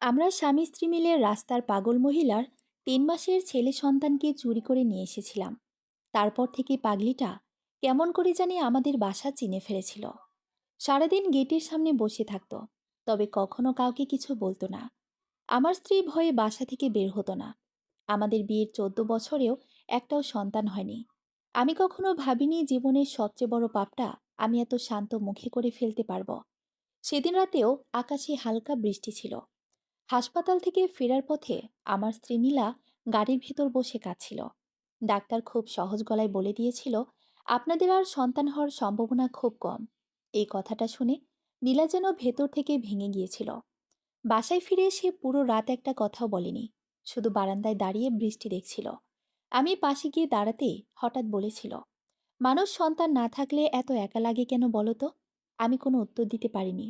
আমরা স্বামী স্ত্রী মিলে রাস্তার পাগল মহিলার ৩ মাসের ছেলে সন্তানকে চুরি করে নিয়ে এসেছিলাম। তারপর থেকে পাগলিটা কেমন করে জানি আমাদের বাসা চিনে ফেলেছিল। সারাদিন গেটের সামনে বসে থাকতো, তবে কখনো কাউকে কিছু বলতো না। আমার স্ত্রী ভয়ে বাসা থেকে বের হতো না। আমাদের বিয়ের ১৪ বছরেও একটাও সন্তান হয়নি। আমি কখনো ভাবিনি জীবনের সবচেয়ে বড় পাপটা আমি এত শান্ত মুখে করে ফেলতে পারবো। সেদিন রাতেও আকাশে হালকা বৃষ্টি ছিল। হাসপাতাল থেকে ফেরার পথে আমার স্ত্রী নীলা গাড়ির ভেতর বসে কাঁদছিল। ডাক্তার খুব সহজ গলায় বলে দিয়েছিল, আপনাদের আর সন্তান হওয়ার সম্ভাবনা খুব কম। এই কথাটা শুনে নীলা যেন ভেতর থেকে ভেঙে গিয়েছিল। বাসায় ফিরে সে পুরো রাত একটা কথাও বলেনি, শুধু বারান্দায় দাঁড়িয়ে বৃষ্টি দেখছিল। আমি পাশে গিয়ে দাঁড়াতেই হঠাৎ বলেছিল, মানুষ সন্তান না থাকলে এত একা লাগে কেন বলো তো? আমি কোনো উত্তর দিতে পারিনি।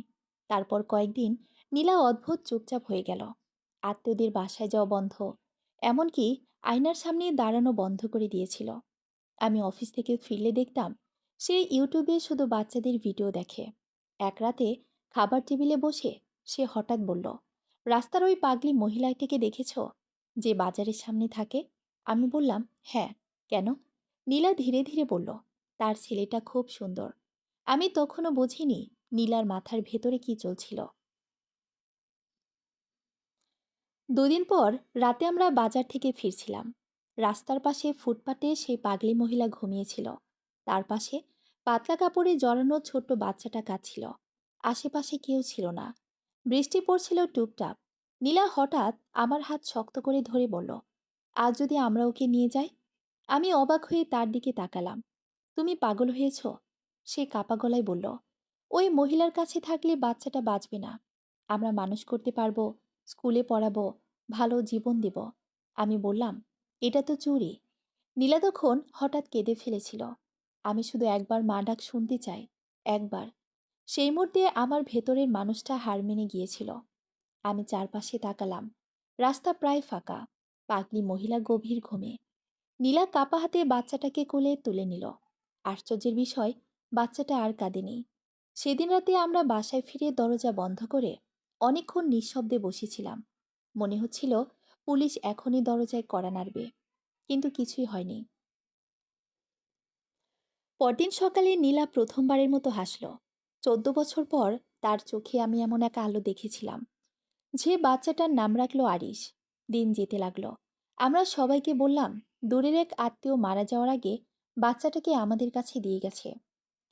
তারপর কয়েকদিন নীলা অদ্ভুত চুপচাপ হয়ে গেল। আত্মীয়দের বাসায় যাওয়া বন্ধ, এমনকি আয়নার সামনে দাঁড়ানো বন্ধ করে দিয়েছিল। আমি অফিস থেকে ফিরলে দেখতাম সে ইউটিউবে শুধু বাচ্চাদের ভিডিও দেখে। এক রাতে খাবার টেবিলে বসে সে হঠাৎ বলল, রাস্তার ওই পাগলি মহিলাটিকে দেখেছ, যে বাজারের সামনে থাকে? আমি বললাম, হ্যাঁ। কেন? নীলা ধীরে ধীরে বলল, তার ছেলেটা খুব সুন্দর। আমি তখনও বুঝিনি নীলার মাথার ভেতরে কি চলছিল। দুদিন পর রাতে আমরা বাজার থেকে ফিরছিলাম। রাস্তার পাশে ফুটপাতে সেই পাগলি মহিলা ঘুমিয়েছিল। তার পাশে পাতলা কাপড়ে জড়ানো ছোট্ট বাচ্চাটা কাঁদছিল। আশেপাশে কেউ ছিল না। বৃষ্টি পড়ছিল টুপটাপ। নীলা হঠাৎ আমার হাত শক্ত করে ধরে বলল, আজ যদি আমরা ওকে নিয়ে যাই? আমি অবাক হয়ে তার দিকে তাকালাম। তুমি পাগল হয়েছ? সে কাপা গলায় বলল, ওই মহিলার কাছে থাকলে বাচ্চাটা বাঁচবে না। আমরা মানুষ করতে পারবো, স্কুলে পড়াবো, ভালো জীবন দিব। আমি বললাম, এটা তো চুরি। নীলা তখন হঠাৎ কেঁদে ফেলেছিল। আমি শুধু একবার মা ডাক শুনতে চাই, একবার। সেই মুহূর্তে আমার ভেতরের মানুষটা হার মেনে গিয়েছিল। আমি চারপাশে তাকালাম। রাস্তা প্রায় ফাঁকা। পাগলি মহিলা গভীর ঘুমে। নীলা কাপা হাতে বাচ্চাটাকে কোলে তুলে নিল। আশ্চর্যের বিষয়, বাচ্চাটা আর কাঁদেনি। সেদিন রাতে আমরা বাসায় ফিরে দরজা বন্ধ করে অনেকক্ষণ নিঃশব্দে বসেছিলাম। মনে হচ্ছিল পুলিশ এখনই দরজায় কড়া নাড়বে, কিন্তু কিছুই হয়নি। পরদিন সকালে নীলা প্রথমবারের মতো হাসল। ১৪ বছর পর তার চোখে আমি এমন এক আলো দেখেছিলাম। যে বাচ্চাটার নাম রাখলো আরিশ। দিন যেতে লাগলো। আমরা সবাইকে বললাম, দূরের এক আত্মীয় মারা যাওয়ার আগে বাচ্চাটাকে আমাদের কাছে দিয়ে গেছে।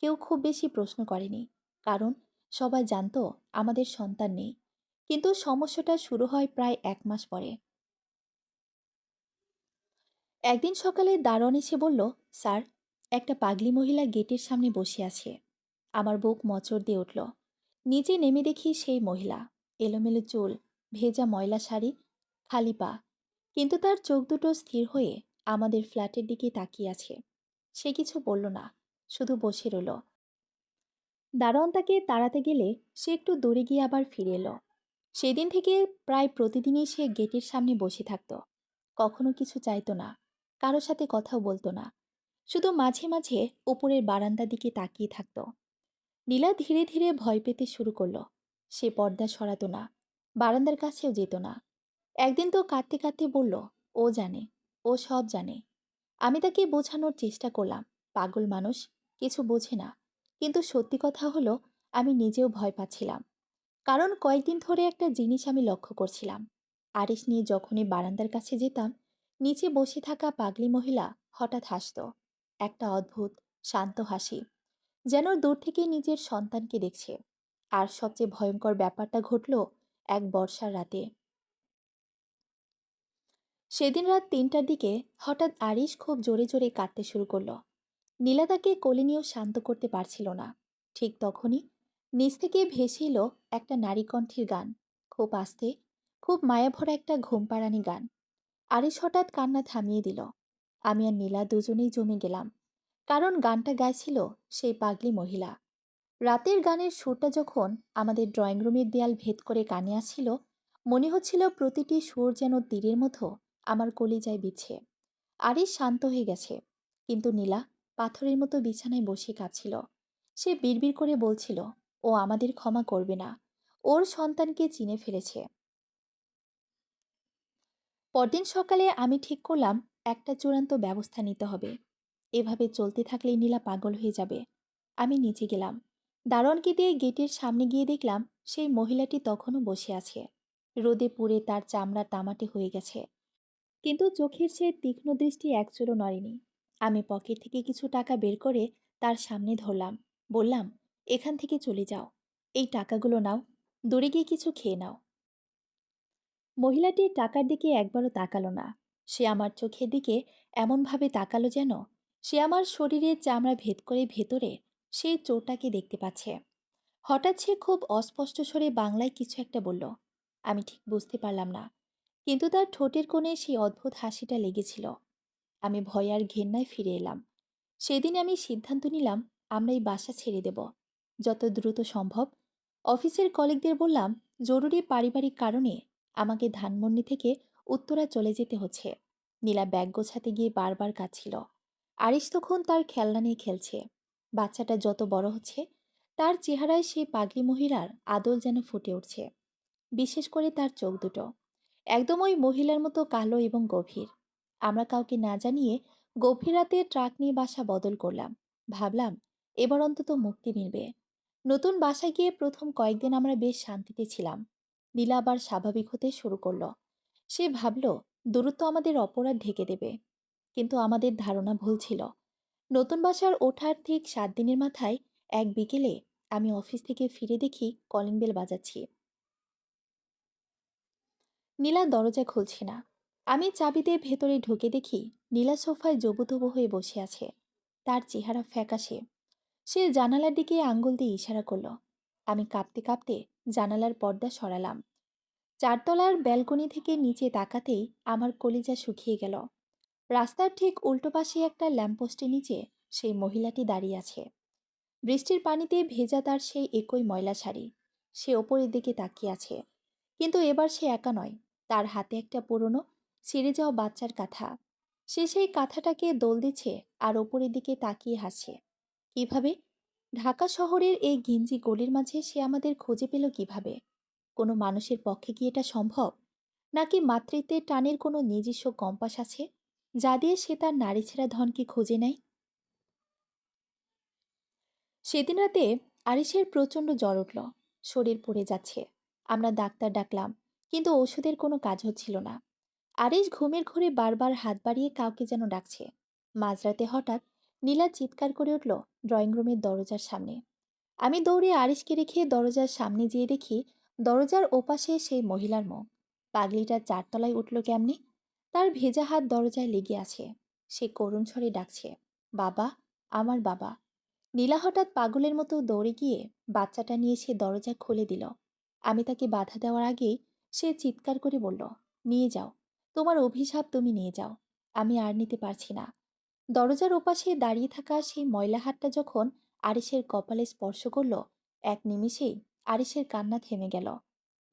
কেউ খুব বেশি প্রশ্ন করেনি, কারণ সবাই জানতো আমাদের সন্তান নেই। কিন্তু সমস্যাটা শুরু হয় প্রায় ১ মাস পরে। একদিন সকালে দারোয়ান এসে বলল, স্যার, একটা পাগলি মহিলা গেটের সামনে বসে আছে। আমার বুক মোচড় দিয়ে উঠল। নিচে নেমে দেখি সেই মহিলা, এলোমেলো চুল, ভেজা ময়লা শাড়ি, খালি পা। কিন্তু তার চোখ দুটো স্থির হয়ে আমাদের ফ্ল্যাটের দিকে তাকিয়ে আছে। সে কিছু বলল না, শুধু বসে রইল। দারোয়ান তাকে তাড়াতে গেলে সে একটু দূরে গিয়ে আবার ফিরে এলো। সেদিন থেকে প্রায় প্রতিদিনই সে গেটের সামনে বসে থাকত। কখনো কিছু চাইতো না, কারো সাথে কথাও বলতো না, শুধু মাঝে মাঝে উপরের বারান্দার দিকে তাকিয়ে থাকত। নীলা ধীরে ধীরে ভয় পেতে শুরু করলো। সে পর্দা সরাতো না, বারান্দার কাছেও যেত না। একদিন তো কাঁদতে কাঁদতে বলল, ও জানে, ও সব জানে। আমি তাকে বোঝানোর চেষ্টা করলাম, পাগল মানুষ, কিছু বোঝে না। কিন্তু সত্যি কথা হলো, আমি নিজেও ভয় পাচ্ছিলাম। কারণ কয়েকদিন ধরে একটা জিনিস আমি লক্ষ্য করছিলাম। আরিশ নিয়ে যখনই বারান্দার কাছে যেতাম, নিচে বসে থাকা পাগলি মহিলা হঠাৎ হাসত। একটা অদ্ভুত শান্ত হাসি, যেন দূর থেকে নিজের সন্তানকে দেখছে। আর সবচেয়ে ভয়ঙ্কর ব্যাপারটা ঘটল এক বর্ষার রাতে। সেদিন রাত ৩টার দিকে হঠাৎ আরিশ খুব জোরে জোরে কাঁদতে শুরু করলো। নীলা তাকে কোলে নিয়েও শান্ত করতে পারছিল না। ঠিক তখনই নিচ থেকে ভেসে এলো একটা নারী কণ্ঠের গান, খুব আস্তে, খুব মায়াভরা একটা ঘুমপাড়ানি গান। আরিশ হঠাৎ কান্না থামিয়ে দিল। আমি আর নীলা দুজনেই জমে গেলাম, কারণ গানটা গাইছিল সেই পাগলি মহিলা। রাতের গানের সুরটা যখন আমাদের ড্রয়িং রুমের দেয়াল ভেদ করে কানে আসছিল, মনে হচ্ছিল প্রতিটি সুর যেন তীরের মতো আমার কলিজায় বিছে। আরিশ শান্ত হয়ে গেছে, কিন্তু নীলা পাথরের মতো বিছানায় বসে কাঁদছিল। সে বিড়বিড় করে বলছিল, ও আমাদের ক্ষমা করবে না, ওর সন্তানকে চিনে ফেলেছে। পরদিন সকালে আমি ঠিক করলাম একটা চূড়ান্ত ব্যবস্থা নিতে হবে। এভাবে চলতে থাকলে নীলা পাগল হয়ে যাবে। আমি নিচে গেলাম। দারোয়ানকে দিয়ে গেটের সামনে গিয়ে দেখলাম সেই মহিলাটি তখনও বসে আছে। রোদে পুড়ে তার চামড়া তামাটে হয়ে গেছে, কিন্তু চোখের সে তীক্ষ্ণ দৃষ্টি একচুলও নড়েনি। আমি পকেট থেকে কিছু টাকা বের করে তার সামনে ধরলাম। বললাম, এখান থেকে চলে যাও। এই টাকাগুলো নাও, দূরে গিয়ে কিছু খেয়ে নাও। মহিলাটি টাকার দিকে একবারও তাকালো না। সে আমার চোখের দিকে এমনভাবে তাকালো যেন সে আমার শরীরের চামড়া ভেদ করে ভেতরে সেই চোরটাকে দেখতে পাচ্ছে। হঠাৎ সে খুব অস্পষ্ট স্বরে বাংলায় কিছু একটা বলল। আমি ঠিক বুঝতে পারলাম না, কিন্তু তার ঠোঁটের কোণে সেই অদ্ভুত হাসিটা লেগেছিল। আমি ভয় আর ঘেন্নায় ফিরে এলাম। সেদিন আমি সিদ্ধান্ত নিলাম আমরা এই বাসা ছেড়ে দেব, যত দ্রুত সম্ভব। অফিসের কলিগদের বললাম জরুরি পারিবারিক কারণে আমাকে ধানমন্ডি থেকে উত্তরা চলে যেতে হচ্ছে। নীলা ব্যাগ গোছাতে গিয়ে বারবার কাঁদছিল। আরিশ তখন তার খেলনা নিয়ে খেলছে। বাচ্চাটা যত বড় হচ্ছে, তার চেহারায় সেই পাগলি মহিলার আদল যেন ফুটে উঠছে। বিশেষ করে তার চোখ দুটো একদম ওই মহিলার মতো কালো এবং গভীর। আমরা কাউকে না জানিয়ে গভীর রাতে ট্রাক নিয়ে বাসা বদল করলাম। ভাবলাম এবার অন্তত মুক্তি মিলবে। নতুন বাসায় গিয়ে প্রথম কয়েকদিন আমরা বেশ শান্তিতে ছিলাম। নীলা আবার স্বাভাবিক হতে শুরু করলো। সে ভাবল দূরত্ব আমাদের অপরাধ ঢেকে দেবে, কিন্তু আমাদের ধারণা ভুল ছিল। নতুন বাসার ওঠার ঠিক 7 দিনের মাথায় এক বিকেলে আমি অফিস থেকে ফিরে দেখি কলিং বেল বাজাচ্ছি। নীলা দরজা খুলছে না। আমি চাবি দিয়ে ভেতরে ঢুকে দেখি নীলা সোফায় জবুথবু হয়ে বসে আছে। তার চেহারা ফ্যাকাশে। সে জানালার দিকে আঙ্গুল দিয়ে ইশারা করলো। আমি কাঁপতে কাঁপতে জানালার পর্দা সরালাম। 4 তলার ব্যালকনি থেকে নিচে তাকাতেই আমার কলিজা শুকিয়ে গেল। রাস্তার ঠিক উল্টো পাশে একটা ল্যাম্পপোস্টের নিচে সেই মহিলাটি দাঁড়িয়ে আছে। বৃষ্টির পানিতে ভেজা তার সেই একই ময়লা শাড়ি। সে ওপরের দিকে তাকিয়ে আছে, কিন্তু এবার সে একা নয়। তার হাতে একটা পুরনো ছিঁড়ে যাওয়া বাচ্চার কাঁথা। সে সেই কাঁথাটাকে দোল দিচ্ছে আর ওপরের দিকে তাকিয়ে হাসছে। কিভাবে? ঢাকা শহরের এই ঘিঞ্জি গলির মাঝে সে আমাদের খুঁজে পেল কিভাবে? কোনো মানুষের পক্ষে কি এটা সম্ভব? নাকি মাতৃত্বের টানের কোনো নিজস্ব কম্পাস আছে, যা দিয়ে সে তার নারীছেড়া ধনকে খুঁজে নেয়? সেদিন রাতে আরিশের প্রচণ্ড জ্বর উঠল। শরীর পুড়ে যাচ্ছে। আমরা ডাক্তার ডাকলাম, কিন্তু ওষুধের কোনো কাজ হচ্ছিল না। আরিশ ঘুমের ঘোরে বারবার হাত বাড়িয়ে কাউকে যেন ডাকছে। মাঝরাতে হঠাৎ নীলা চিৎকার করে উঠল ড্রয়িং রুমের দরজার সামনে। আমি দৌড়ে আরিশকে রেখে দরজার সামনে যেয়ে দেখি দরজার ওপাশে সেই মহিলার মুখ। পাগলিটার 4 তলায় উঠল কেমনে? তার ভেজা হাত দরজায় লেগে আছে। সে করুণ স্বরে ডাকছে, বাবা, আমার বাবা। নীলা হঠাৎ পাগলের মতো দৌড়ে গিয়ে বাচ্চাটা নিয়ে সে দরজা খুলে দিল। আমি তাকে বাধা দেওয়ার আগেই সে চিৎকার করে বলল, নিয়ে যাও, তোমার অভিশাপ তুমি নিয়ে যাও। আমি আর নিতে পারছি না। দরজার ওপাশে দাঁড়িয়ে থাকা সেই ময়লা হাতটা যখন আরিশের কপালে স্পর্শ করল, এক নিমিষেই আরিশের কান্না থেমে গেল।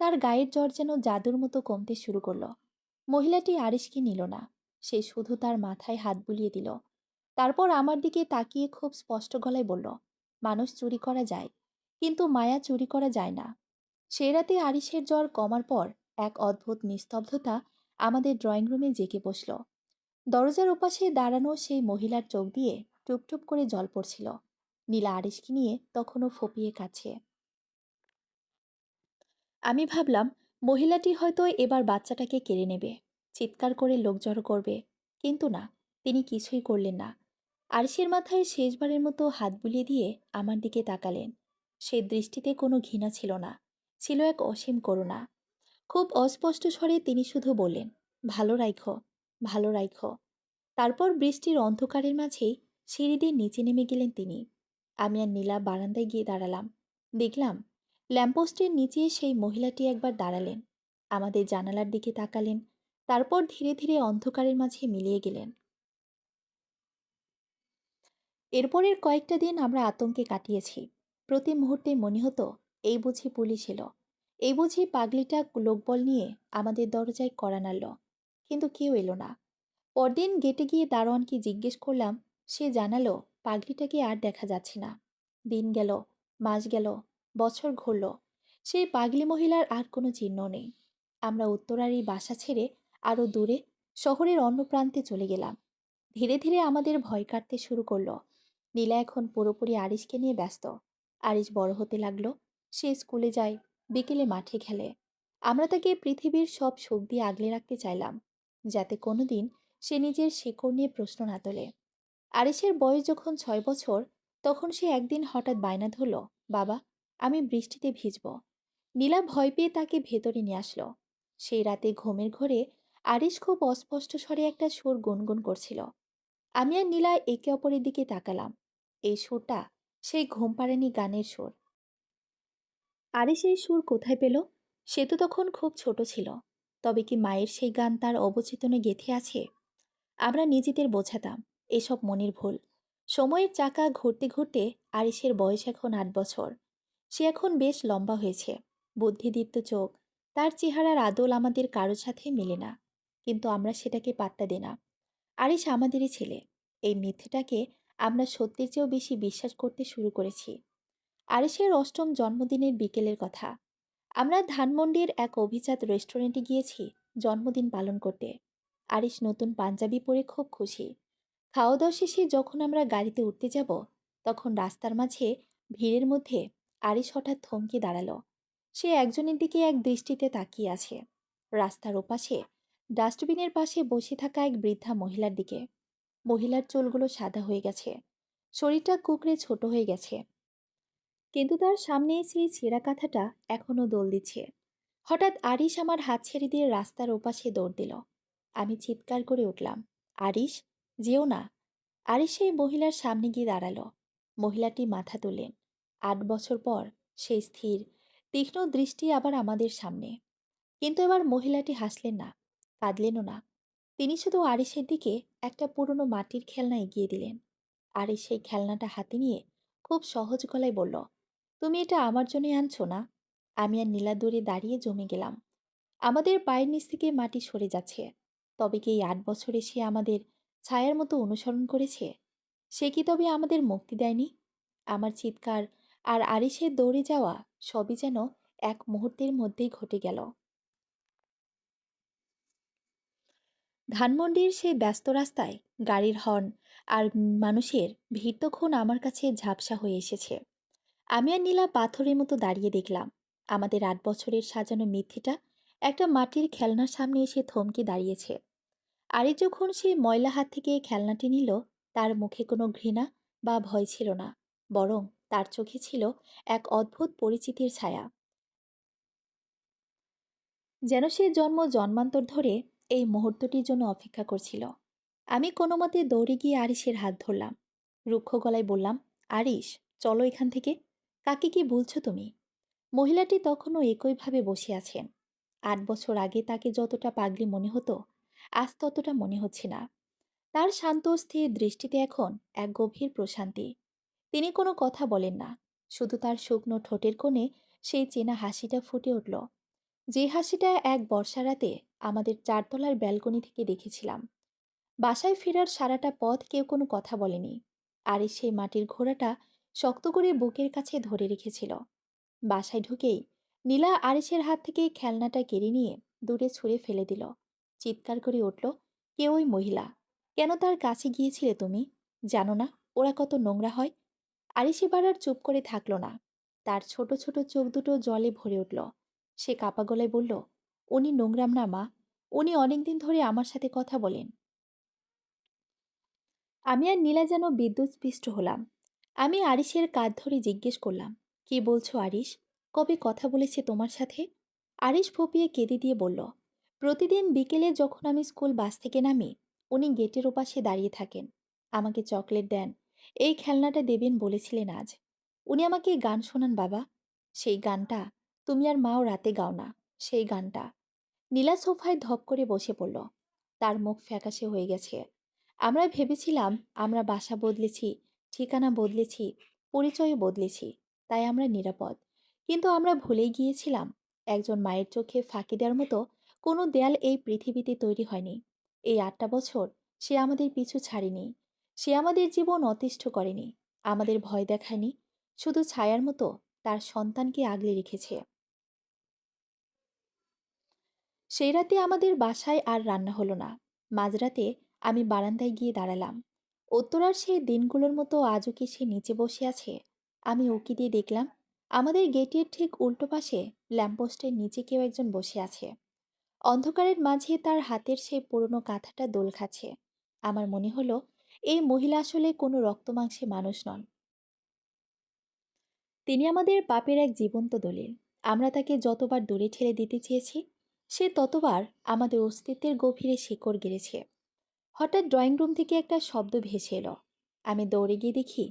তার গায়ের জ্বর যেন জাদুর মতো কমতে শুরু করলো। মহিলাটি আরিশকে নিল না। সে শুধু তার মাথায় হাত বুলিয়ে দিল। তারপর আমার দিকে তাকিয়ে খুব স্পষ্ট গলায় বলল, মানুষ চুরি করা যায়, কিন্তু মায়া চুরি করা যায় না। সে রাতে আরিশের জ্বর কমার পর এক অদ্ভুত নিস্তব্ধতা আমাদের ড্রয়িং রুমে জেঁকে বসল। দরজার ওপাশে দাঁড়ানো সেই মহিলার চোখ দিয়ে টুপটুপ করে জল পড়ছিল। নীলা আরিশকে নিয়ে তখনও ফোঁপিয়ে কাছে। আমি ভাবলাম মহিলাটি হয়তো এবার বাচ্চাটাকে কেড়ে নেবে, চিৎকার করে লোক জড়ো করবে। কিন্তু না, তিনি কিছুই করলেন না। আরিশের মাথায় শেষবারের মতো হাত বুলিয়ে দিয়ে আমার দিকে তাকালেন। সে দৃষ্টিতে কোনো ঘৃণা ছিল না, ছিল এক অসীম করুণা। খুব অস্পষ্ট স্বরে তিনি শুধু বললেন, ভালো রাইখো, ভালো রাইখো। তারপর বৃষ্টির অন্ধকারের মাঝেই সিঁড়ি দিয়ে নিচে নেমে গেলেন তিনি। আমি আর নীলা বারান্দায় গিয়ে দাঁড়ালাম। দেখলাম ল্যাম্পপোস্টের নিচে সেই মহিলাটি একবার দাঁড়ালেন, আমাদের জানালার দিকে তাকালেন, তারপর ধীরে ধীরে অন্ধকারের মাঝে মিলিয়ে গেলেন। এরপরের কয়েকটা দিন আমরা আতঙ্কে কাটিয়েছি। প্রতি মুহূর্তে মনে হতো এই বুঝি পুলিশ এলো, এই বুঝি পাগলিটা লোকবল নিয়ে আমাদের দরজায় কড়া নাড়ল। কিন্তু কেউ এলো না। পরদিন গেটে গিয়ে দারোয়ানকে জিজ্ঞেস করলাম। সে জানালো পাগলিটাকে আর দেখা যাচ্ছে না। দিন গেল, মাস গেল, বছর ঘুরল, সেই পাগলি মহিলার আর কোনো চিহ্ন নেই। আমরা উত্তরার এই বাসা ছেড়ে আরও দূরে শহরের অন্য প্রান্তে চলে গেলাম। ধীরে ধীরে আমাদের ভয় কাটতে শুরু করলো। নীলা এখন পুরোপুরি আরিশকে নিয়ে ব্যস্ত। আরিশ বড় হতে লাগলো। সে স্কুলে যায়, বিকেলে মাঠে খেলে। আমরা তাকে পৃথিবীর সব সুখ দিয়ে আগলে রাখতে চাইলাম, যাতে কোনোদিন সে নিজের শেকড় নিয়ে প্রশ্ন না তোলে। আরিশের বয়স যখন 6 বছর, তখন সে একদিন হঠাৎ বায়না ধরল, বাবা, আমি বৃষ্টিতে ভিজব। নীলা ভয় পেয়ে তাকে ভেতরে নিয়ে আসলো। সেই রাতে ঘুমের ঘোরে আরিশ খুব অস্পষ্ট স্বরে একটা সুর গুনগুন করছিল। আমি আর নীলা একে অপরের দিকে তাকালাম। এই সুরটা সেই ঘুম পাড়ানি গানের সুর। আরিশ এই সুর কোথায় পেল? সে তো তখন খুব ছোট ছিল। তবে কি মায়ের সেই গান তার অবচেতনে গেঁথে আছে? আমরা নিজেদের বোঝাতাম, এসব মনের ভুল। সময়ের চাকা ঘুরতে ঘুরতে আরিশের বয়স এখন 8 বছর। সে এখন বেশ লম্বা হয়েছে, বুদ্ধিদীপ্ত চোখ। তার চেহারার আদল আমাদের কারোর সাথে মেলে না, কিন্তু আমরা সেটাকে পাত্তা দিই না। আরিশ আমাদেরই ছেলে, এই মিথ্যেটাকে আমরা সত্যির চেয়েও বেশি বিশ্বাস করতে শুরু করেছি। আরিশের অষ্টম জন্মদিনের বিকেলের কথা। আমরা ধানমন্ডির এক অভিজাত রেস্টুরেন্টে গিয়েছি জন্মদিন পালন করতে। আরিশ নতুন পাঞ্জাবি পরে খুব খুশি। খাওয়া দাওয়া শেষে যখন আমরা গাড়িতে উঠতে যাব, তখন রাস্তার মাঝে ভিড়ের মধ্যে আরিশ হঠাৎ থমকে দাঁড়ালো। সে একজনের দিকে এক দৃষ্টিতে তাকিয়ে আছে, রাস্তার ওপাশে ডাস্টবিনের পাশে বসে থাকা এক বৃদ্ধা মহিলার দিকে। মহিলার চুলগুলো সাদা হয়ে গেছে, শরীরটা কুঁকড়ে ছোট হয়ে গেছে, কিন্তু তার সামনে সেই ছেঁড়া কাঁথাটা এখনো দোল দিচ্ছে। হঠাৎ আরিশ আমার হাত ছেড়ে দিয়ে রাস্তার ওপাশে দৌড় দিল। আমি চিৎকার করে উঠলাম, আরিশ, যেও না! আরিশ সেই মহিলার সামনে গিয়ে দাঁড়ালো। মহিলাটি মাথা তোলেন। 8 বছর পর সেই স্থির, তীক্ষ্ণ দৃষ্টি আবার আমাদের সামনে। কিন্তু এবার মহিলাটি হাসলেন না, কাঁদলেনও না। তিনি শুধু আরিশের দিকে একটা পুরনো মাটির খেলনা এগিয়ে দিলেন। আরিশ সেই খেলনাটা হাতে নিয়ে খুব সহজ গলায় বলল, তুমি এটা আমার জন্যই আনছো না? আমি আর নীলা দৌড়ে দাঁড়িয়ে জমে গেলাম। আমাদের পায়ের নিচ থেকে মাটি সরে যাচ্ছে। তবে কি এই 8 বছরে সে আমাদের ছায়ার মতো অনুসরণ করেছে? সে কি তবে আমাদের মুক্তি দেয়নি? আমার চিৎকার আর আরিশের দৌড়ে যাওয়া সবই যেন এক মুহূর্তের মধ্যেই ঘটে গেল। ধানমন্ডির সেই ব্যস্ত রাস্তায় গাড়ির হর্ন আর মানুষের ভিড় তখন আমার কাছে ঝাপসা হয়ে এসেছে। আমি আর নীলা পাথরের মতো দাঁড়িয়ে দেখলাম। আমাদের 8 বছরের সাজানো মিথ্যেটা একটা মাটির খেলনার সামনে এসে থমকে দাঁড়িয়েছে। আরে যখন সে ময়লা হাত থেকে খেলনাটি নিল, তার মুখে কোনো ঘৃণা বা ভয় ছিল না। বরং তার চোখে ছিল এক অদ্ভুত পরিচিতির ছায়া। যেন সে জন্ম জন্মান্তর ধরে এই মুহূর্তটির জন্য অপেক্ষা করছিল। আমি কোনো মতে দৌড়ে গিয়ে আরিশের হাত ধরলাম। রুক্ষ গলায় বললাম, আরিশ, চলো এখান থেকে। কাকে কি বলছো তুমি? মহিলাটি তখনও একইভাবে বসে আছেন। 8 বছর আগে তাকে যতটা পাগলি মনে হতো, আজ ততটা মনে হচ্ছে না। তার শান্ত স্থির দৃষ্টিতে এখন এক গভীর প্রশান্তি। তিনি কোনো কথা বলেন না, শুধু তার শুকনো ঠোঁটের কোণে সেই চেনা হাসিটা ফুটে উঠল, যে হাসিটা এক বর্ষা রাতে আমাদের 4 তলার ব্যালকনি থেকে দেখেছিলাম। বাসায় ফেরার সারাটা পথ কেউ কোনো কথা বলেনি। আর সেই মাটির ঘোড়াটা শক্ত করে বুকের কাছে ধরে রেখেছিল। বাসায় ঢুকেই নীলা আরিশের হাত থেকে খেলনাটা কেড়ে নিয়ে দূরে ছুঁড়ে ফেলে দিল। চিৎকার করে উঠল, কে ওই মহিলা? কেন তার কাছে গিয়েছিলে তুমি? জানো না ওরা কত নোংরা হয়? আরিশ এবার আর চুপ করে থাকলো না। তার ছোট ছোট চোখ দুটো জলে ভরে উঠল। সে কাপা গলায় বলল, উনি নোংরাম না মা, উনি অনেকদিন ধরে আমার সাথে কথা বলেন। আমি আর নীলা যেন বিদ্যুৎস্পৃষ্ট হলাম। আমি আরিশের কাঁধ ধরে জিজ্ঞেস করলাম, কি বলছো আরিশ? কবে কথা বলেছে তোমার সাথে? আরিশ ফুপিয়ে কেঁদে দিয়ে বলল, প্রতিদিন বিকেলে যখন আমি স্কুল বাস থেকে নামি, উনি গেটের ওপাশে দাঁড়িয়ে থাকেন, আমাকে চকলেট দেন, এই খেলনাটা দেবেন বলেছিলেন আজ। উনি আমাকে গান শোনান বাবা, সেই গানটা তুমি আর মাও রাতে গাও না, সেই গানটা। নীলা সোফায় ধপ করে বসে পড়ল। তার মুখ ফ্যাকাশে হয়ে গেছে। আমরা ভেবেছিলাম আমরা বাসা বদলেছি, ঠিকানা বদলেছি, পরিচয়ও বদলেছি, তাই আমরা নিরাপদ। কিন্তু আমরা ভুলেই গিয়েছিলাম একজন মায়ের চোখে ফাঁকি দেওয়ার মতো কোনো দেয়াল এই পৃথিবীতে তৈরি হয়নি। এই 8টা বছর সে আমাদের পিছু ছাড়েনি। সে আমাদের জীবন অতিষ্ঠ করেনি, আমাদের ভয় দেখায়নি, শুধু ছায়ার মতো তার সন্তানকে আগলে রেখেছে। সেই রাতে আমাদের বাসায় আর রান্না হলো না। মাঝরাতে আমি বারান্দায় গিয়ে দাঁড়ালাম। উত্তরার সেই দিনগুলোর মতো আজও কি সে নিচে বসে আছে? আমি উঁকি দিয়ে দেখলাম, আমাদের গেটের ঠিক উল্টো পাশে ল্যাম্পপোস্টের নিচে কেউ একজন বসে আছে। অন্ধকারের মাঝে তার হাতের সেই পুরনো কাঁথাটা দোল খাচ্ছে। আমার মনে হলো, এই মহিলা আসলে কোনো রক্তমাংসে মানুষ নন। তিনি আমাদের পাপের এক জীবন্ত দলিল। আমরা তাকে যতবার দূরে ঠেলে দিতে চেয়েছি, সে ততবার আমাদের অস্তিত্বের গভীরে শিকড় গেড়েছে। হঠাৎ ড্রয়িং রুম থেকে একটা শব্দ ভেসে এলো। আমি দৌড়ে গিয়ে দেখি,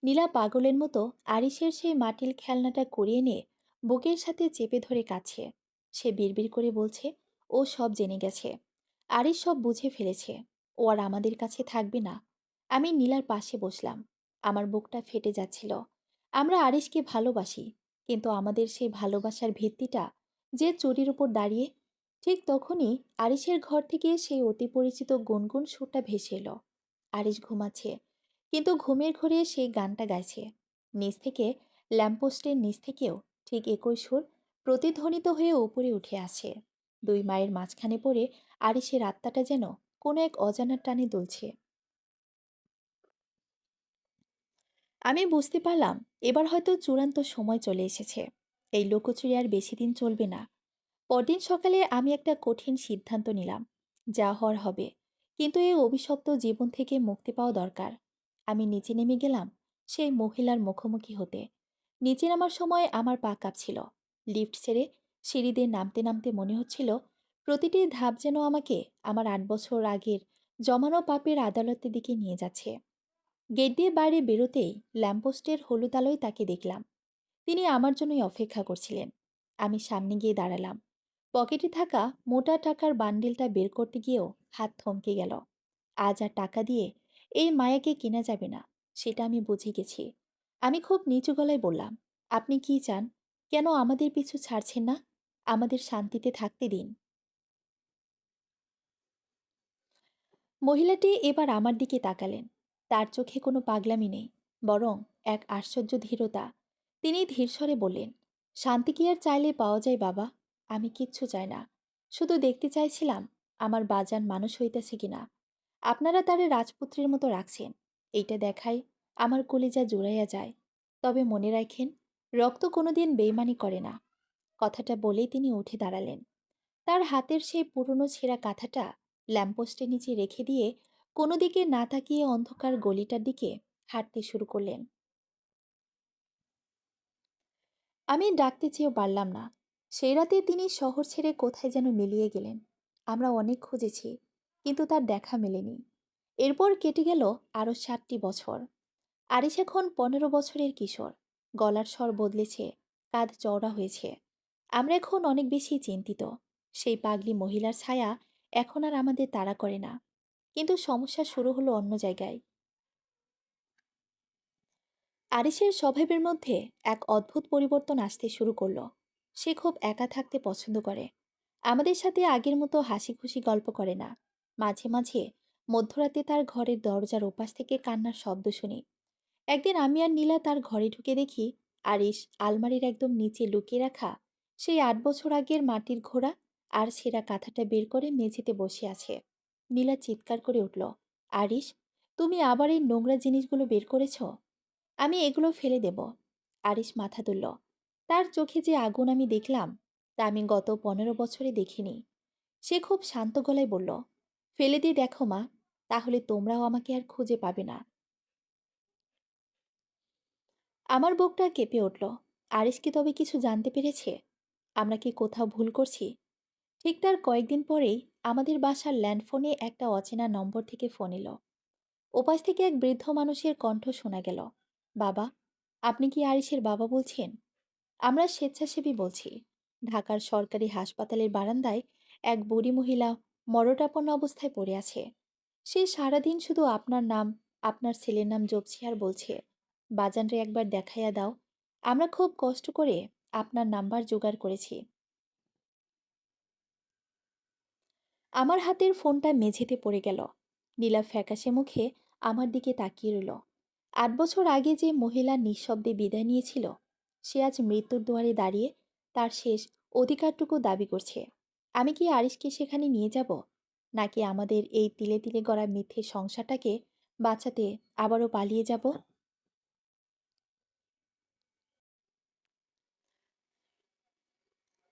নীলা পাগলের মতো আরিসের সেই মাটির খেলনাটা কুড়িয়ে নিয়ে বুকের সাথে চেপে ধরে কাছে। সে বিড়বিড় করে বলছে, ও সব জেনে গেছে। আরিস সব বুঝে ফেলেছে। ও আর আমাদের কাছে থাকবে না। আমি নীলার পাশে বসলাম। আমার বুকটা ফেটে যাচ্ছিল। আমরা আরিসকে ভালোবাসি, কিন্তু আমাদের সেই ভালোবাসার ভিত্তিটা যে চুরির উপর দাঁড়িয়ে। ঠিক তখনই আরিসের ঘর থেকে সেই অতি পরিচিত গুনগুন সুরটা ভেসে এলো। আরিস ঘুমাচ্ছে, কিন্তু ঘুমের ঘোরে সেই গানটা গাইছে। নিচ থেকে, ল্যাম্পপোস্টের নিচ থেকেও ঠিক একই সুর প্রতিধ্বনিত হয়ে উপরে উঠে আসে। দুই মায়ের মাঝখানে পড়ে আরিসের আত্মাটা যেন কোনো এক অজানার টানে দুলছে। আমি বুঝতে পারলাম, এবার হয়তো চূড়ান্ত সময় চলে এসেছে। এই লুকোচুরি আর বেশি দিন চলবে না। পরদিন সকালে আমি একটা কঠিন সিদ্ধান্ত নিলাম। যা হওয়ার হবে, কিন্তু এই অভিশপ্ত জীবন থেকে মুক্তি পাওয়া দরকার। আমি নিচে নেমে গেলাম সেই মহিলার মুখোমুখি হতে। নিচে নামার সময় আমার পা কাঁপছিল। লিফট ছেড়ে সিঁড়ি দিয়ে নামতে নামতে মনে হচ্ছিল, প্রতিটি ধাপ যেন আমাকে আমার ৮ বছর আগের জমানো পাপের আদালতের দিকে নিয়ে যাচ্ছে। গেট দিয়ে বাইরে বেরোতেই ল্যাম্পপোস্টের হলুদ আলোয় তাকে দেখলাম। তিনি আমার জন্যই অপেক্ষা করছিলেন। আমি সামনে গিয়ে দাঁড়ালাম। পকেটে থাকা মোটা টাকার বান্ডিলটা বের করতে গিয়েও হাত থমকে গেল। আজ আর টাকা দিয়ে এই মায়াকে কেনা যাবে না, সেটা আমি বুঝে গেছি। আমি খুব নিচু গলায় বললাম, আপনি কি চান? কেন আমাদের পিছু ছাড়ছেন না? আমাদের শান্তিতে থাকতে দিন। মহিলাটি এবার আমার দিকে তাকালেন। তার চোখে কোনো পাগলামি নেই, বরং এক আশ্চর্য ধীরতা। তিনি ধীরস্বরে বললেন, শান্তি কি আর চাইলে পাওয়া যায় বাবা? আমি কিচ্ছু চাই না। শুধু দেখতে চাইছিলাম আমার বাজান মানুষ হইতেছে কিনা। আপনারা তারে রাজপুত্রের মতো রাখছেন, এইটা দেখাই আমার কলিজা জুড়াইয়া যায়। তবে মনে রাখেন, রক্ত কোনোদিন বেইমানি করে না। কথাটা বলেই তিনি উঠে দাঁড়ালেন। তার হাতের সেই পুরনো ছেঁড়া কাঁথাটা ল্যাম্পপোস্টের নিচে রেখে দিয়ে কোনো দিকে না তাকিয়ে অন্ধকার গলিটার দিকে হাঁটতে শুরু করলেন। আমি ডাকতে চেয়েও পারলাম না। সেই রাতে তিনি শহর ছেড়ে কোথায় যেন মিলিয়ে গেলেন। আমরা অনেক খুঁজেছি, কিন্তু তার দেখা মেলেনি। এরপর কেটে গেল আরও ৭টি বছর। আরিস এখন ১৫ বছরের কিশোর। গলার স্বর বদলেছে, কাঁধ চওড়া হয়েছে। আমরা এখন অনেক বেশি চিন্তিত। সেই পাগলি মহিলার ছায়া এখন আর আমাদের তাড়া করে না। কিন্তু সমস্যা শুরু হলো অন্য জায়গায়। আরিসের স্বভাবের মধ্যে এক অদ্ভুত পরিবর্তন আসতে শুরু করলো। সে খুব একা থাকতে পছন্দ করে। আমাদের সাথে আগের মতো হাসি খুশি গল্প করে না। মাঝে মাঝে মধ্যরাতে তার ঘরের দরজার ওপাশ থেকে কান্নার শব্দ শুনি। একদিন আমি আর নীলা তার ঘরে ঢুকে দেখি, আরিশ আলমারির একদম নিচে লুকিয়ে রাখা সেই ৮ বছর আগের মাটির ঘোড়া আর ছেঁড়া কাঁথাটা বের করে মেঝেতে বসে আছে। নীলা চিৎকার করে উঠল, আরিশ, তুমি আবার এই নোংরা জিনিসগুলো বের করেছ? আমি এগুলো ফেলে দেব। আরিশ মাথা তুলল। তার চোখে যে আগুন আমি দেখলাম, তা আমি গত ১৫ বছরে দেখিনি। সে খুব শান্ত গলায় বলল, ফেলে দিয়ে দেখো মা, তাহলে তোমরাও আমাকে আর খুঁজে পাবে না। আমার বুকটা কেঁপে উঠল। আরিস কি তবে কিছু জানতে পেরেছে? আমরা কি কোথাও ভুল করছি? ঠিক তার কয়েকদিন পরেই আমাদের বাসার ল্যান্ডফোনে একটা অচেনা নম্বর থেকে ফোন এলো। ওপাশ থেকে এক বৃদ্ধ মানুষের কণ্ঠ শোনা গেল, বাবা, আপনি কি আরিসের বাবা বলছেন? আমরা স্বেচ্ছাসেবী বলছি। ঢাকার সরকারি হাসপাতালের বারান্দায় এক বুড়ি মহিলা মরটাপন্ন অবস্থায় পড়ে আছে। সে সারাদিন শুধু আপনার নাম, আপনার ছেলের নাম জপছে আর বলছে, বাজানরে একবার দেখাইয়া দাও। আমরা খুব কষ্ট করে আপনার নাম্বার জোগাড় করেছি। আমার হাতের ফোনটা মেঝেতে পড়ে গেল। নীলা ফ্যাকাশে মুখে আমার দিকে তাকিয়ে রইল। ৮ বছর আগে যে মহিলা নিঃশব্দে বিদায় নিয়েছিল, সে আজ মৃত্যুর দুয়ারে দাঁড়িয়ে তার শেষ অধিকারটুকু দাবি করছে। আমি কি আরিশকে সেখানে নিয়ে যাব? নাকি আমাদের এই তিলে তিলে গড়া মিথ্যে সংসারটাকে বাঁচাতে আবারও পালিয়ে যাব?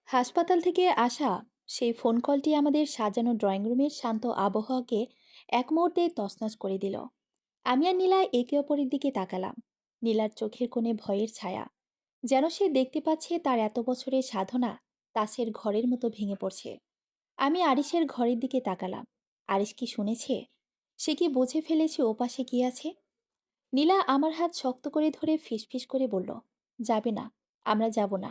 হাসপাতাল থেকে আসা সেই ফোন কলটি আমাদের সাজানো ড্রয়িং রুমের শান্ত আবহাওয়াকে এক মুহূর্তে তছনছ করে দিল। আমি আর নীলা একে অপরের দিকে তাকালাম। নীলার চোখের কোণে ভয়ের ছায়া, যেন সে দেখতে পাচ্ছে তার এত বছরের সাধনা তাসের ঘরের মতো ভেঙে পড়ছে। আমি আরিশের ঘরের দিকে তাকালাম। আরিশ কি শুনেছে? সে কি বুঝে ফেলেছে ওপাশে কি আছে? নীলা আমার হাত শক্ত করে ধরে ফিসফিস করে বলল, যাবে না, আমরা যাব না।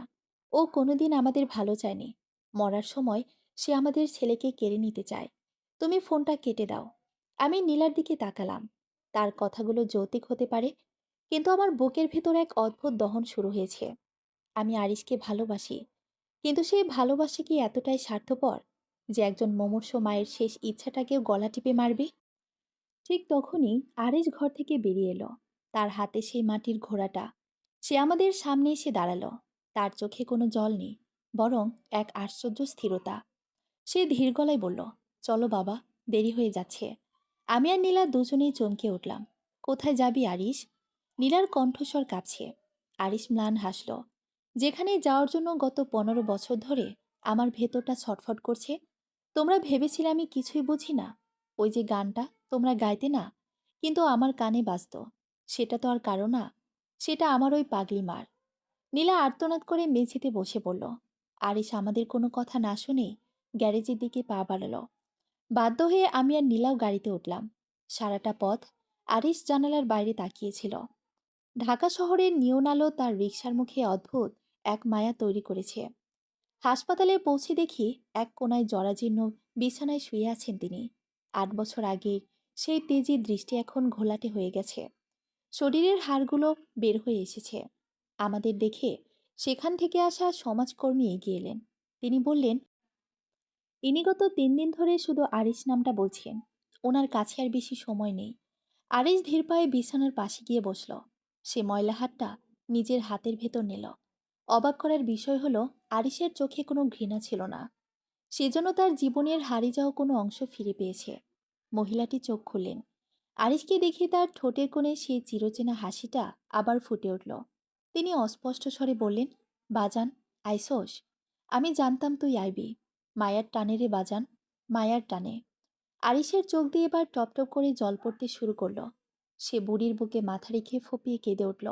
ও কোনোদিন আমাদের ভালো চায়নি। মরার সময় সে আমাদের ছেলেকে কেড়ে নিতে চায়। তুমি ফোনটা কেটে দাও। আমি নীলার দিকে তাকালাম। তার কথাগুলো যৌক্তিক হতে পারে, কিন্তু আমার বুকের ভেতর এক অদ্ভুত দহন শুরু হয়েছে। আমি আরিশকে ভালোবাসি, কিন্তু সেই ভালোবাসা কি এতটাই স্বার্থপর যে একজন মুমূর্ষু মায়ের শেষ ইচ্ছাটাকেও গলা টিপে মারবে? ঠিক তখনই আরিশ ঘর থেকে বেরিয়ে এলো। তার হাতে সেই মাটির ঘোড়াটা। সে আমাদের সামনে এসে দাঁড়ালো। তার চোখে কোনো জল নেই, বরং এক আশ্চর্য স্থিরতা। সে ধীর গলায় বলল, চলো বাবা, দেরি হয়ে যাচ্ছে। আমি আর নীলা দুজনেই চমকে উঠলাম। কোথায় যাবি আরিশ? নীলার কণ্ঠস্বর কাঁপছে। আরিশ ম্লান হাসল। যেখানে যাওয়ার জন্য গত 15 বছর ধরে আমার ভেতরটা ছটফট করছে। তোমরা ভেবেছিলে আমি কিছুই বুঝি না? ওই যে গানটা তোমরা গাইতে না, কিন্তু আমার কানে বাজত। সেটা তো আর কারো না, সেটা আমার ওই পাগলি মার। নীলা আর্তনাদ করে মেঝেতে বসে পড়ল। আরিশ আমাদের কোনো কথা না শুনেই গ্যারেজের দিকে পা বাড়ালো। বাধ্য হয়ে আমি আর নীলাও গাড়িতে উঠলাম। সারাটা পথ আরিশ জানালার বাইরে তাকিয়েছিল। ঢাকা শহরের নিয়ন আলো তার রিকশার মুখে অদ্ভুত এক মায়া তৈরি করেছে। হাসপাতালে পৌঁছে দেখি এক কোনায় জরাজীর্ণ বিছানায় শুয়ে আছেন তিনি। 8 বছর আগের সেই তেজি দৃষ্টি এখন ঘোলাটে হয়ে গেছে। শরীরের হাড়গুলো বের হয়ে এসেছে। আমাদের দেখে সেখান থেকে আসা সমাজকর্মী এগিয়ে এলেন। তিনি বললেন, ইনি গত 3 দিন ধরে শুধু আরিশ নামটা বলছেন। ওনার কাছে আর বেশি সময় নেই। আরিশ ধীর পায়ে বিছানার পাশে গিয়ে বসল। সে ময়লা হাতটা নিজের হাতের ভেতর নিল। অবাক করার বিষয় হলো, আরিশের চোখে কোনো ঘৃণা ছিল না। সেজন্য তার জীবনের হারিয়ে যাওয়া কোনো অংশ ফিরে পেয়েছে। মহিলাটি চোখ খুললেন। আরিশকে দেখে তার ঠোঁটের কোণে সেই চিরচেনা হাসিটা আবার ফুটে উঠল। তিনি অস্পষ্ট স্বরে বললেন, বাজান, আইসোস। আমি জানতাম তুই আইবি। মায়ার টানে রে বাজান, মায়ার টানে। আরিশের চোখ দিয়ে এবার টপটপ করে জল পড়তে শুরু করলো। সে বুড়ির বুকে মাথা রেখে ফুপিয়ে কেঁদে উঠল।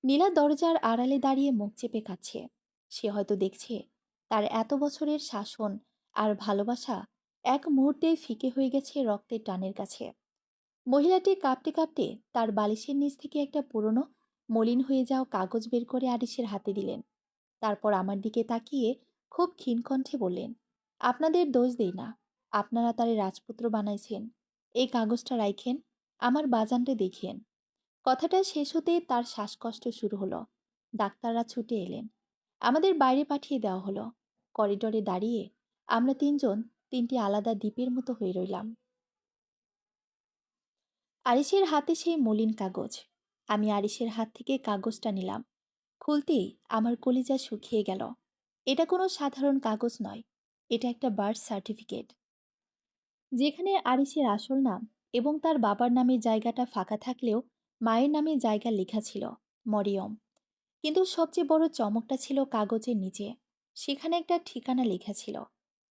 নীলা দরজার আড়ালে দাঁড়িয়ে মুখ চেপে কাচ্ছে। সে হয়তো দেখছে তার এত বছরের শাসন আর ভালোবাসা এক মুহূর্তেই ফিকে হয়ে গেছে রক্তের টানের কাছে। মহিলাটি কাঁপতে কাঁপতে তার বালিশের নিচ থেকে একটা পুরনো মলিন হয়ে যাওয়া কাগজ বের করে আরিশের হাতে দিলেন। তারপর আমার দিকে তাকিয়ে খুব ক্ষীণ কণ্ঠে বললেন, আপনাদের দোষ দেই না, আপনারা তারে রাজপুত্র বানাইছেন। এই কাগজটা রাইখেন, আমার বাজানটা দেখিয়েন। কথাটা শেষ হতেই তার শ্বাসকষ্ট শুরু হলো। ডাক্তাররা ছুটে এলেন। আমাদের বাইরে পাঠিয়ে দেওয়া হলো। করিডোরে দাঁড়িয়ে আমরা তিনজন তিনটি আলাদা দ্বীপের মতো হয়ে রইলাম। আরিশের হাতে সেই মলিন কাগজ। আমি আরিশের হাত থেকে কাগজটা নিলাম। খুলতেই আমার কলিজা শুকিয়ে গেল। এটা কোনো সাধারণ কাগজ নয়, এটা একটা বার্থ সার্টিফিকেট, যেখানে আরিশের আসল নাম এবং তার বাবার নামের জায়গাটা ফাঁকা থাকলেও মায়ের নামে জায়গা লেখা ছিল মরিয়ম। কিন্তু সবচেয়ে বড় চমকটা ছিল কাগজের নিচে। সেখানে একটা ঠিকানা লেখা ছিল,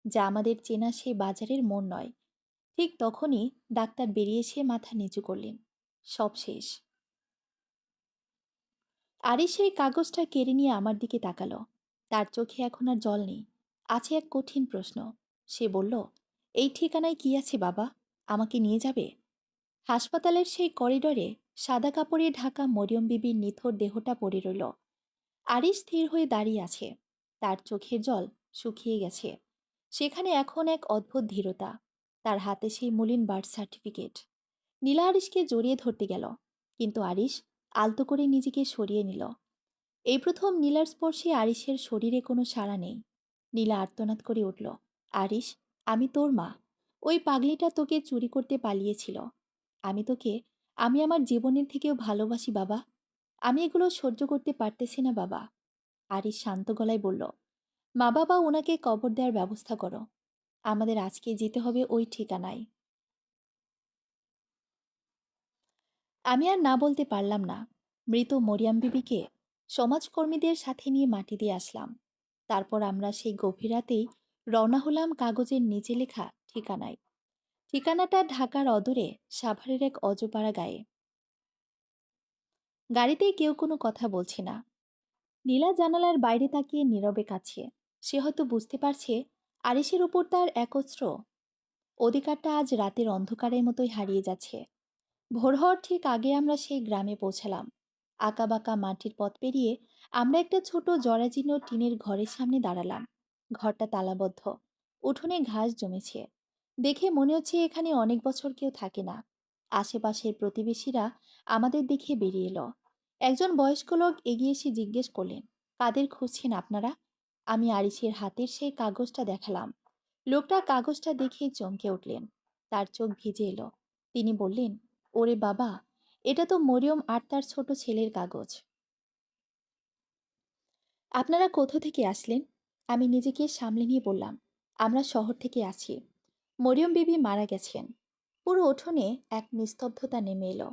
যা আমাদের চেনা সেই বাজারের মোড় নয়। ঠিক তখনই ডাক্তার বেরিয়ে এসে মাথা নিচু করলেন। সব শেষ। আরিশ সেই কাগজটা কেড়ে নিয়ে আমার দিকে তাকালো। তার চোখে এখন আর জল নেই, আছে এক কঠিন প্রশ্ন। সে বলল, এই ঠিকানায় কি আছে বাবা? আমাকে নিয়ে যাবে? হাসপাতালের সেই করিডরে সাদা কাপড়ে ঢাকা মরিয়ম বিবির নিথর দেহটা পড়ে রইল। আরিশ স্থির হয়ে দাঁড়িয়ে আছে। তার চোখের জল শুকিয়ে গেছে। সেখানে এখন এক অদ্ভুত ধীরতা। তার হাতে সেই মলিন বার্থ সার্টিফিকেট। নীলা আরিশকে জড়িয়ে ধরতে গেল, কিন্তু আরিশ আলতো করে নিজেকে সরিয়ে নিল। এই প্রথম নীলার স্পর্শে আরিশের শরীরে কোনো সাড়া নেই। নীলা আর্তনাদ করে উঠল, আরিশ, আমি তোর মা। ওই পাগলিটা তোকে চুরি করতে পালিয়েছিল। আমি তোকে, আমি আমার জীবনের থেকেও ভালোবাসি বাবা। আমি এগুলো সহ্য করতে পারতেছি না বাবা। আরিশ শান্ত গলায় বলল, মা বাবা ওনাকে কবর দেওয়ার ব্যবস্থা করো। আমাদের আজকে যেতে হবে ওই ঠিকানায়। আমি আর না বলতে পারলাম না। মৃত মরিয়াম বিবিকে সমাজকর্মীদের সাথে নিয়ে মাটি দিয়ে আসলাম। তারপর আমরা সেই গভীর রাতেই রওনা হলাম কাগজের নিচে লেখা ঠিকানায়। ঠিকানাটা ঢাকার অদূরে সাভারের এক অজপাড়া গায়ে। গাড়িতে কেউ কোনো কথা বলছে না। নীলা জানালার বাইরে তাকিয়ে নীরবে কাছে। সে হয়তো বুঝতে পারছে আরিসের উপর তার একচ্ছত্র অধিকারটা আজ রাতের অন্ধকারের মতোই হারিয়ে যাচ্ছে। ভোর হওয়ার ঠিক আগে আমরা সেই গ্রামে পৌঁছালাম। আঁকাবাঁকা মাটির পথ পেরিয়ে আমরা একটা ছোট জরাজীর্ণ টিনের ঘরের সামনে দাঁড়ালাম। ঘরটা তালাবদ্ধ, উঠোনে ঘাস জমেছে। দেখে মনে হচ্ছে এখানে অনেক বছর কেউ থাকে না। আশেপাশের প্রতিবেশীরা আমাদের দেখে বেরিয়ে এলো। একজন বয়স্ক লোক এগিয়ে এসে জিজ্ঞেস করলেন, কাদের খুঁজছেন আপনারা? আমি আরিসের হাতের সেই কাগজটা দেখালাম। লোকটা কাগজটা দেখে চমকে উঠলেন। তার চোখ ভিজে এলো। তিনি বললেন, ওরে বাবা, এটা তো মরিয়ম আর তার ছোট ছেলের কাগজ। আপনারা কোথা থেকে আসলেন? আমি নিজেকে সামলে নিয়ে বললাম, আমরা শহর থেকে আছি। মরিয়ম বিবি মারা গেছেন। পুরো উঠোনে এক নিস্তব্ধতা নেমে এলো।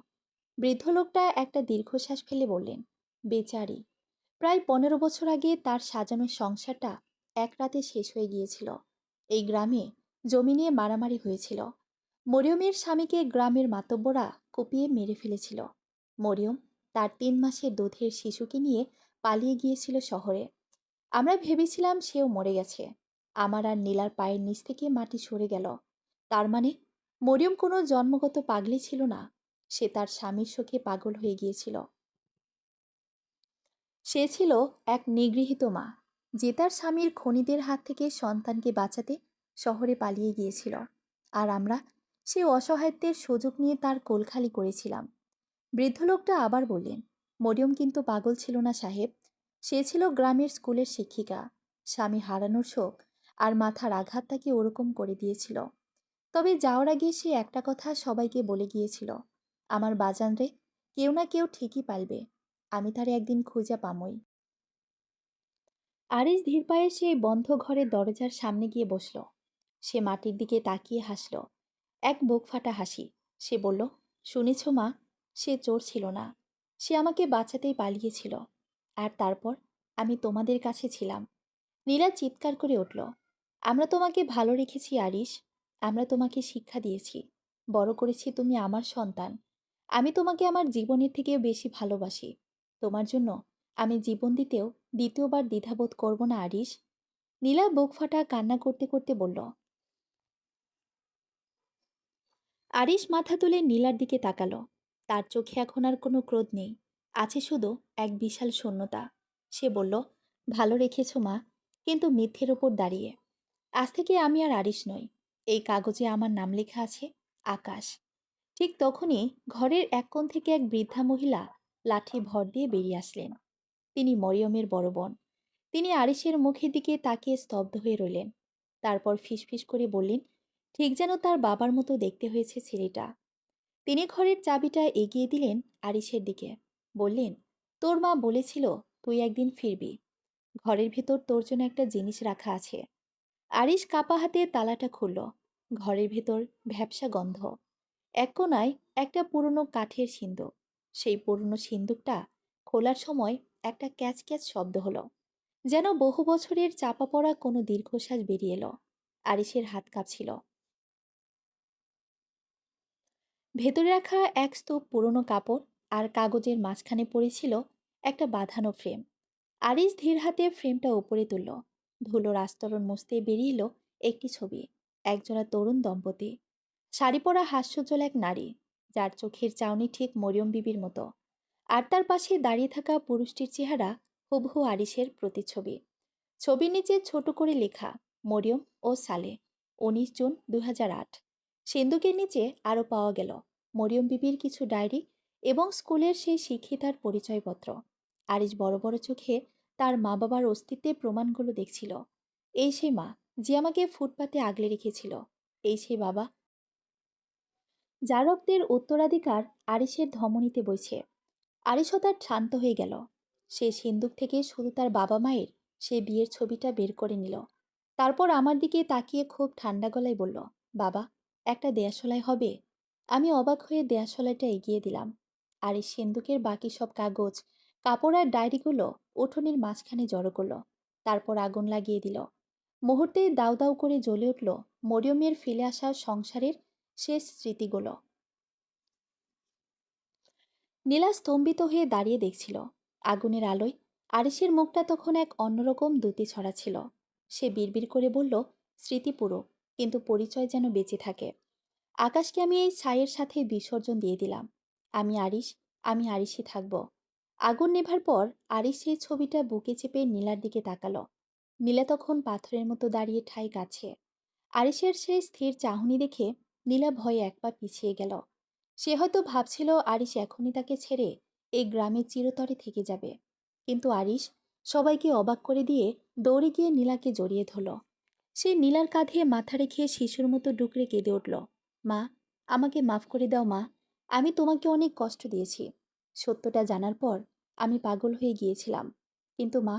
বৃদ্ধ লোকটা একটা দীর্ঘশ্বাস ফেলে বললেন, বেচারি, প্রায় 15 বছর আগে তার সাজানো সংসারটা এক রাতে শেষ হয়ে গিয়েছিল। এই গ্রামে জমি নিয়ে মারামারি হয়েছিল। মরিয়মের স্বামীকে গ্রামের মাতব্বরা কুপিয়ে মেরে ফেলেছিল। মরিয়ম তার 3 মাসের দুধের শিশুকে নিয়ে পালিয়ে গিয়েছিল শহরে। আমরা ভেবেছিলাম সেও মরে গেছে। আমার আর নীলার পায়ের নিচ থেকে মাটি সরে গেল। তার মানে মরিয়ম কোনো জন্মগত পাগলি ছিল না। সে তার স্বামীর শোকে পাগল হয়ে গিয়েছিল। সে ছিল এক নিগৃহীত মা, যে তার স্বামীর খনিদের হাত থেকে সন্তানকে বাঁচাতে শহরে পালিয়ে গিয়েছিল। আর আমরা সে অসহায়ত্বের সুযোগ নিয়ে তার কোল খালি করেছিলাম। বৃদ্ধ লোকটা আবার বললেন, মরিয়ম কিন্তু পাগল ছিল না সাহেব। সে ছিল গ্রামের স্কুলের শিক্ষিকা। স্বামী হারানোর শোক আর মাথার আঘাত তাকে ওরকম করে দিয়েছিল। তবে যাওয়ার আগে সে একটা কথা সবাইকে বলে গিয়েছিল, আমার বাজান রে, কেউ না কেউ ঠিকই পালবে। আমি তার একদিন খুঁজে পামই। আরিস ধীর পায়ে সেই বন্ধ ঘরের দরজার সামনে গিয়ে বসল। সে মাটির দিকে তাকিয়ে হাসল, এক বুক ফাটা হাসি। সে বলল, শুনেছ মা, সে চোর ছিল না। সে আমাকে বাঁচাতেই পালিয়েছিল। আর তারপর আমি তোমাদের কাছে ছিলাম। নীলা চিৎকার করে উঠল, আমরা তোমাকে ভালো রেখেছি আরিস। আমরা তোমাকে শিক্ষা দিয়েছি, বড় করেছি, তুমি আমার সন্তান। আমি তোমাকে আমার জীবনের থেকেও বেশি ভালোবাসি। তোমার জন্য আমি জীবন দিতেও দ্বিতীয়বার দ্বিধাবোধ করব না আরিস। নীলা বুক ফাটা কান্না করতে করতে বলল। আরিশ মাথা তুলে নীলার দিকে তাকালো। তার চোখে এখন আর কোনো ক্রোধ নেই, আছে শুধু এক বিশাল শূন্যতা। সে বলল, ভালো রেখেছ মা, কিন্তু মিথ্যের ওপর দাঁড়িয়ে। আজ থেকে আমি আর আরিশ নই। এই কাগজে আমার নাম লেখা আছে আকাশ। ঠিক তখনই ঘরের এক কোণ থেকে এক বৃদ্ধা মহিলা লাঠি ভর দিয়ে বেরিয়ে আসলেন। তিনি মরিয়মের বড় বোন। তিনি আরিশের মুখের দিকে তাকিয়ে স্তব্ধ হয়ে রইলেন। তারপর ফিসফিস করে বললেন, ঠিক যেন তার বাবার মতো দেখতে হয়েছে ছেলেটা। তিনি ঘরের চাবিটা এগিয়ে দিলেন আরিশের দিকে। বললেন, তোর মা বলেছিল তুই একদিন ফিরবি। ঘরের ভেতর তোর জন্য একটা জিনিস রাখা আছে। আরিশ কাপা হাতে তালাটা খুলল। ঘরের ভেতর ভ্যাপসা গন্ধ। এক কোণায় একটা পুরনো কাঠের সিন্দুক। সেই পুরনো সিন্দুকটা খোলার সময় একটা ক্যাচ ক্যাচ শব্দ হলো, যেন বহু বছরের চাপা পড়া কোনো দীর্ঘশ্বাস বেরিয়ে এলো। আরিশের হাত কাঁপছিল। ভেতরে রাখা এক স্তূপ পুরনো কাপড় আর কাগজের মাঝখানে পড়েছিল একটা বাঁধানো ফ্রেম। আরিশ ধীর হাতে ফ্রেমটা উপরে তুলল। ধুলোর আস্তরণ মুছতে বেরিয়ে এলো একটি ছবি। একজোড়া তরুণ দম্পতি, শাড়ি পরা হাস্যোজ্জ্বল এক নারী, যার চোখের চাউনি ঠিক মরিয়ম বিবির মতো। আর তার পাশে দাঁড়িয়ে থাকা পুরুষটির চেহারা হুবহু আরিশের প্রতিচ্ছবি। ছবির নিচে ছোট করে লেখা, মরিয়ম ও সালে, 19 জুন 2008। সিন্দুকের নিচে আরও পাওয়া গেল মরিয়ম বিবির কিছু ডায়েরি এবং স্কুলের সেই শিক্ষিতার পরিচয়পত্র। আরিশ বড় বড় চোখে তার মা বাবার অস্তিত্বের প্রমাণগুলো দেখছিল। এই সেই মা যে আমাকে ফুটপাতে আগলে রেখেছিল। এই সেই বাবা যার রক্তের উত্তরাধিকার আরিশের ধমনীতে বইছে। আরিশও তার শান্ত হয়ে গেল। সে সিন্দুক থেকে শুধু তার বাবা মায়ের সে বিয়ের ছবিটা বের করে নিল। তারপর আমার দিকে তাকিয়ে খুব ঠান্ডা গলায় বলল, বাবা, একটা দেয়াশলাই হবে? আমি অবাক হয়ে দেয়াশলাইটা এগিয়ে দিলাম। আর এই সিন্দুকের বাকি সব কাগজ, কাপড় আর ডায়েরিগুলো উঠোনের মাঝখানে জড়ো করলো। তারপর আগুন লাগিয়ে দিল। মুহূর্তে দাউ দাউ করে জ্বলে উঠল মরিয়মের ফেলে আসা সংসারের শেষ স্মৃতিগুলো। নীলা স্তম্ভিত হয়ে দাঁড়িয়ে দেখছিল। আগুনের আলোয় আরিসের মুখটা তখন এক অন্যরকম দ্যুতি ছড়াচ্ছিল। সে বিড়বিড় করে বলল, স্মৃতি পুরো, কিন্তু পরিচয় যেন বেঁচে থাকে। আকাশকে আমি এই ছাইয়ের সাথে বিসর্জন দিয়ে দিলাম। আমি আরিশ, আমি আরিশই থাকব। আগুন নেভার পর আরিশ সেই ছবিটা বুকে চেপে নীলার দিকে তাকালো। নীলা তখন পাথরের মতো দাঁড়িয়ে ঠাই কাছে। আরিশের সেই স্থির চাহনি দেখে নীলা ভয়ে এক পা পিছিয়ে গেল। সে হয়তো ভাবছিল আরিশ এখনই তাকে ছেড়ে এই গ্রামে চিরতরে থেকে যাবে। কিন্তু আরিশ সবাইকে অবাক করে দিয়ে দৌড়ে গিয়ে নীলাকে জড়িয়ে ধরল। সে নীলার কাঁধে মাথা রেখে শিশুর মতো ডুকরে কেঁদে উঠল, মা, আমাকে মাফ করে দাও মা। আমি তোমাকে অনেক কষ্ট দিয়েছি। সত্যটা জানার পর আমি পাগল হয়ে গিয়েছিলাম। কিন্তু মা,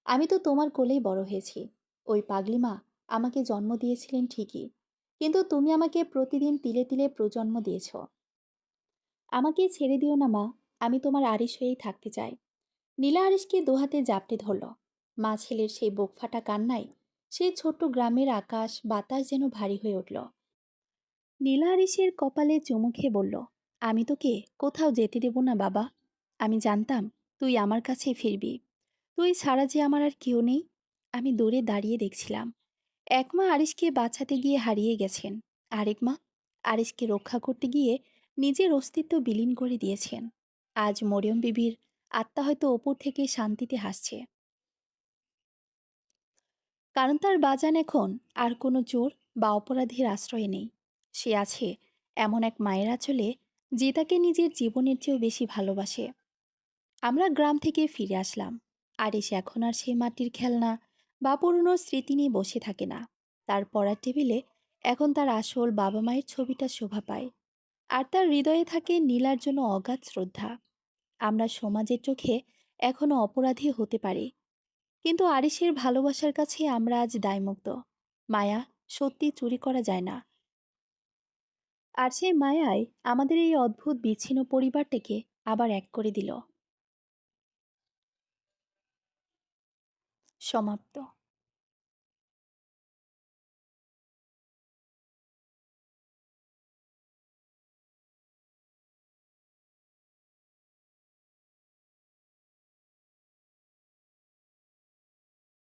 আমি তো তোমার কোলেই বড় হয়েছি। ওই পাগলি মা আমাকে জন্ম দিয়েছিলেন ঠিকই, কিন্তু তুমি আমাকে প্রতিদিন তিলে তিলে প্রজন্ম দিয়েছ। আমাকে ছেড়ে দিও না মা, আমি তোমার আরিশ হয়েই থাকতে চাই। নীলা আরিশকে দুহাতে জাপটে ধরল। মা ছেলের সেই বুক ফাটা কান্নায় সেই ছোট্ট গ্রামের আকাশ বাতাস যেন ভারী হয়ে উঠল। নীলা আরিশের কপালে চুমু খেয়ে বলল, আমি তোকে কোথাও যেতে দেব না বাবা। আমি জানতাম তুই আমার কাছেই ফিরবি। তুই ছাড়া যে আমার আর কেউ নেই। আমি দূরে দাঁড়িয়ে দেখছিলাম। এক মা আরিশকে বাঁচাতে গিয়ে হারিয়ে গেছেন। আরেক মা আরিশকে রক্ষা করতে গিয়ে নিজের অস্তিত্ব বিলীন করে দিয়েছেন। আজ মরিয়ম বিবির আত্মা হয়তো ওপর থেকে শান্তিতে হাসছে, কারণ তার বাজান এখন আর কোনো চোর বা অপরাধীর আশ্রয়ে নেই। সে আছে এমন এক মায়ের আঁচলে, যে তাকে নিজের জীবনের চেয়েও বেশি ভালোবাসে। আমরা গ্রাম থেকে ফিরে আসলাম। আরিশ এখন আর সেই মাটির খেলনা বা পুরনো স্মৃতি নিয়ে বসে থাকে না। তার পড়ার টেবিলে এখন তার আসল বাবা মায়ের ছবিটা শোভা পায়। আর তার হৃদয়ে থাকে নীলার জন্য অগাধ শ্রদ্ধা। আমরা সমাজের চোখে এখনো অপরাধী হতে পারি, কিন্তু আরিশের ভালোবাসার কাছে আমরা আজ দায়মুক্ত। মায়া সত্যি চুরি করা যায় না। আর সেই মায়াই আমাদের এই অদ্ভুত বিচ্ছিন্ন পরিবারটাকে আবার এক করে দিল। সমাপ্ত।